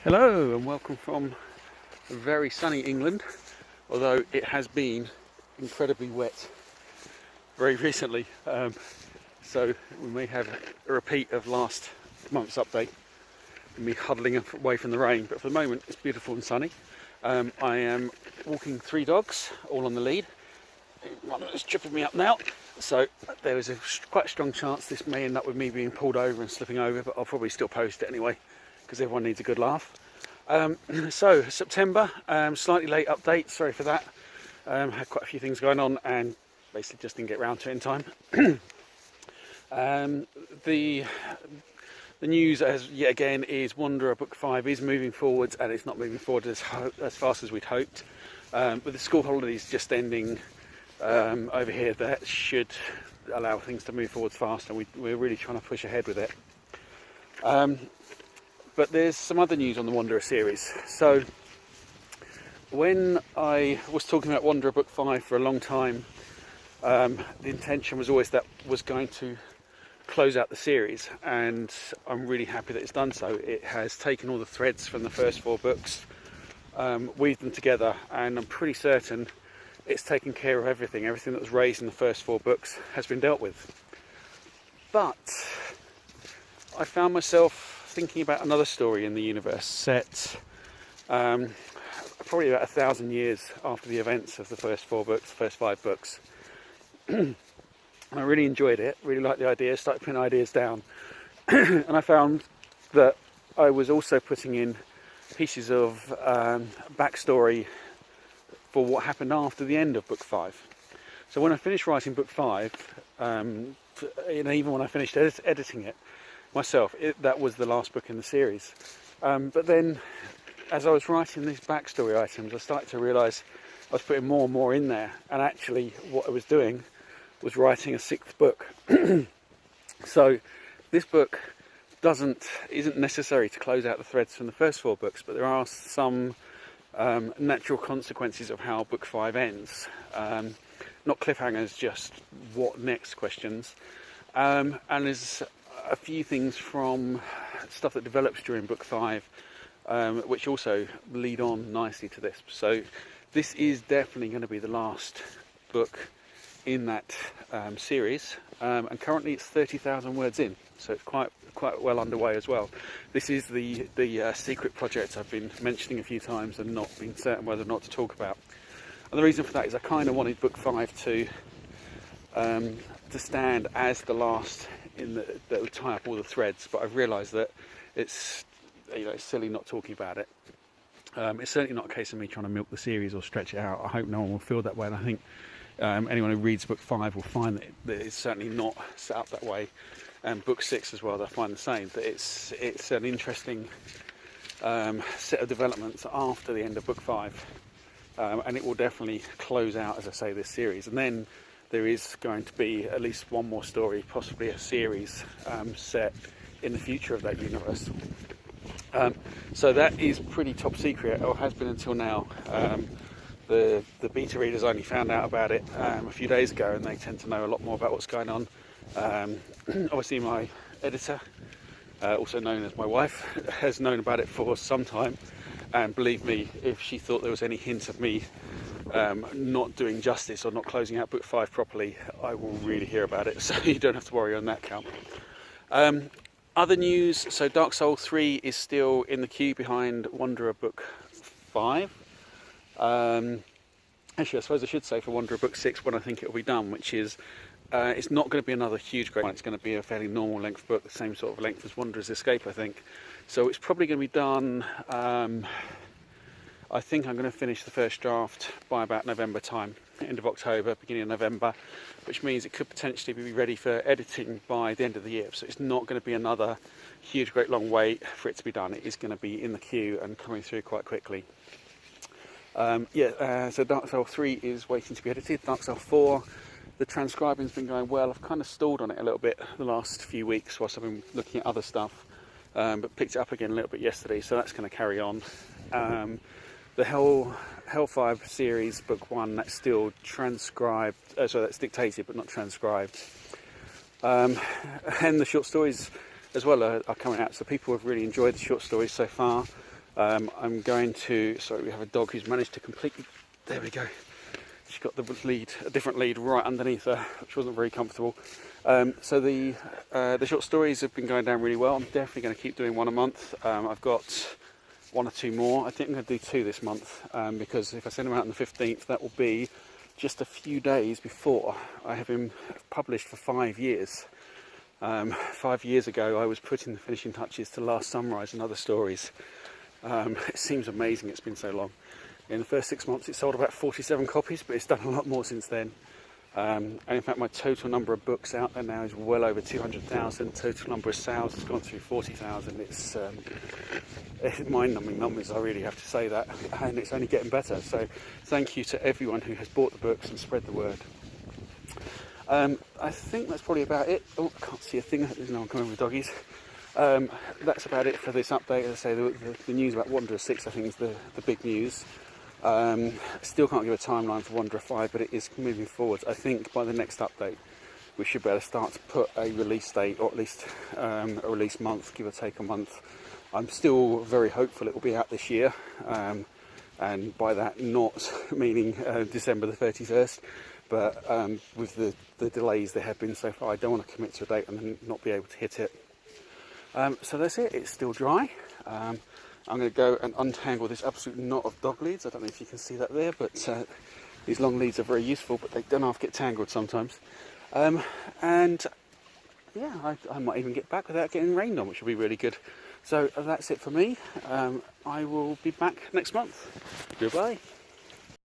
Hello and welcome from very sunny England, although it has been incredibly wet very recently, so we may have a repeat of last month's update and me huddling away from the rain, but for the moment it's beautiful and sunny. I am walking 3 dogs, all on the lead. One is tripping me up now, so there is quite a strong chance this may end up with me being pulled over and slipping over, but I'll probably still post it anyway because everyone needs a good laugh. So September, slightly late update, sorry for that. Had quite a few things going on and basically just didn't get round to it in time. The news, as yet again, is Wanderer Book 5 is moving forwards, and it's not moving forward as fast as we'd hoped. With the school holidays just ending over here, that should allow things to move forwards fast, and we're really trying to push ahead with it. But there's some other news on the Wanderer series. So when I was talking about Wanderer Book 5 for a long time, the intention was always that was going to close out the series, and I'm really happy that it's done so. It has taken all the threads from the first 4 books, weaved them together, and I'm pretty certain it's taken care of everything. Everything that was raised in the first 4 books has been dealt with. But I found myself thinking about another story in the universe set probably about 1,000 years after the events of the first 4 books, first 5 books. I really enjoyed it, really liked the idea, started putting ideas down, and I found that I was also putting in pieces of backstory for what happened after the end of book 5. So when I finished writing book 5, even when I finished editing it myself, that was the last book in the series. But then, as I was writing these backstory items, I started to realise I was putting more and more in there, and actually what I was doing was writing a 6th book. So this book isn't necessary to close out the threads from the first 4 books, but there are some natural consequences of how book 5 ends. Not cliffhangers, just what next questions. And there's a few things from stuff that develops during book 5 which also lead on nicely to this. So this is definitely going to be the last book in that series, and currently it's 30,000 words in, so it's quite well underway as well. This is the secret project I've been mentioning a few times and not been certain whether or not to talk about. And the reason for that is I kind of wanted book 5 to stand as the last that would tie up all the threads, but I've realised that it's silly not talking about it. It's certainly not a case of me trying to milk the series or stretch it out. I hope no one will feel that way, and I think anyone who reads book 5 will find that it's certainly not set up that way, and book 6 as well, they'll find the same. That it's an interesting set of developments after the end of book 5, and it will definitely close out, as I say, this series. And then there is going to be at least one more story, possibly a series set in the future of that universe. So that is pretty top secret, or has been until now. The beta readers only found out about it a few days ago, and they tend to know a lot more about what's going on. Obviously my editor, also known as my wife, has known about it for some time, and believe me, if she thought there was any hint of me not doing justice or not closing out book 5 properly, I will really hear about it, so you don't have to worry on that count. Other news, so Dark Soul 3 is still in the queue behind Wanderer Book 5. Actually, I suppose I should say for Wanderer Book 6 when I think it will be done, which is, it's not going to be another huge great one. It's going to be a fairly normal length book, the same sort of length as Wanderer's Escape, I think. So it's probably going to be done, I think I'm going to finish the first draft by about November time, end of October, beginning of November, which means it could potentially be ready for editing by the end of the year. So it's not going to be another huge, great long wait for it to be done. It is going to be in the queue and coming through quite quickly. So Dark Soul 3 is waiting to be edited. Dark Soul 4, the transcribing's been going well. I've kind of stalled on it a little bit the last few weeks whilst I've been looking at other stuff, but picked it up again a little bit yesterday, so that's going to carry on. The Hellfire series, book 1, that's still transcribed, that's dictated but not transcribed. And the short stories as well are coming out, so people have really enjoyed the short stories so far. I'm going to, sorry, we have a dog who's managed to completely, there we go. She's got the lead, a different lead right underneath her, which wasn't very comfortable. So the short stories have been going down really well. I'm definitely going to keep doing one a month. I've got 1 or 2 more. I think I'm going to do 2 this month, because if I send them out on the 15th, that will be just a few days before I have been published for 5 years. 5 years ago, I was putting the finishing touches to Last Sunrise and Other Stories. It seems amazing it's been so long. In the first 6 months, it sold about 47 copies, but it's done a lot more since then. And in fact, my total number of books out there now is well over 200,000. Total number of sales has gone through 40,000. It's mind-numbing numbers, I really have to say that, and it's only getting better. So thank you to everyone who has bought the books and spread the word. I think that's probably about it. Oh, I can't see a thing. There's no one coming with doggies. That's about it for this update. As I say, the news about Wanderer 6, I think, is the big news. Still can't give a timeline for Wanderer 5, but it is moving forward. I think by the next update, we should be able to start to put a release date, or at least a release month, give or take a month. I'm still very hopeful it will be out this year, and by that not meaning December the 31st, but with the delays there have been so far, I don't want to commit to a date and then not be able to hit it. So that's it, it's still dry. I'm going to go and untangle this absolute knot of dog leads. I don't know if you can see that there, but these long leads are very useful, but they don't half get tangled sometimes. And yeah, I might even get back without getting rained on, which will be really good. So that's it for me. I will be back next month. Goodbye.